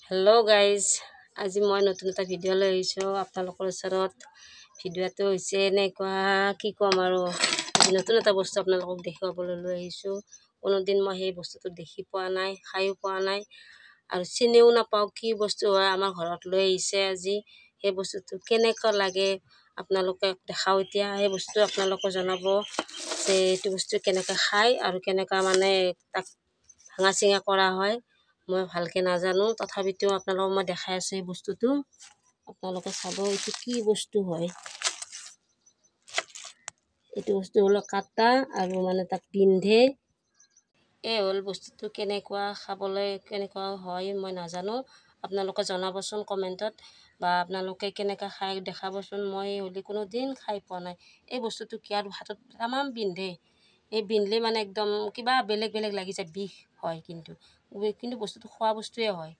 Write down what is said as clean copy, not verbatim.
Hello' guys, আজি মই নতুন এটা ভিডিঅ' লৈ আহিছোঁ আপোনালোকৰ ওচৰত। ভিডিঅ'টো হৈছে এনেকুৱা, কি ক'ম আৰু, আজি নতুন এটা বস্তু আপোনালোকক দেখুৱাবলৈ লৈ আহিছোঁ। কোনোদিন মই সেই বস্তুটো দেখি পোৱা নাই, খায়ো পোৱা নাই আৰু চিনিও নাপাওঁ কি বস্তু হয়। আমাৰ ঘৰত লৈ আহিছে আজি। সেই বস্তুটো কেনেকুৱা লাগে আপোনালোকে দেখাওঁ। এতিয়া সেই বস্তু আপোনালোকে জনাব যে এইটো বস্তু কেনেকৈ খায় আৰু কেনেকুৱা মানে তাক ভাঙা চিঙা কৰা হয়। মই ভালকৈ নাজানো, তথাপিতো আপোনালোকক মই দেখাই আছোঁ এই বস্তুটো। আপোনালোকে চাব এইটো কি বস্তু হয়। এইটো বস্তু হ'ল কাটা আৰু মানে তাক পিন্ধে। এই হ'ল বস্তুটো কেনেকুৱা খাবলৈ, কেনেকুৱা হয় মই নাজানো। আপোনালোকে জনাবচোন কমেণ্টত, বা আপোনালোকে কেনেকৈ খাই দেখাবচোন। মই হ'লে কোনো দিন খাই পোৱা নাই এই বস্তুটো। কি আৰু হাতত তামাম পিন্ধে, এই পিন্ধিলে মানে একদম কিবা বেলেগ বেলেগ লাগি যায়, বিষ হয়। কিন্তু বস্তুটো খোৱা বস্তুৱে হয়।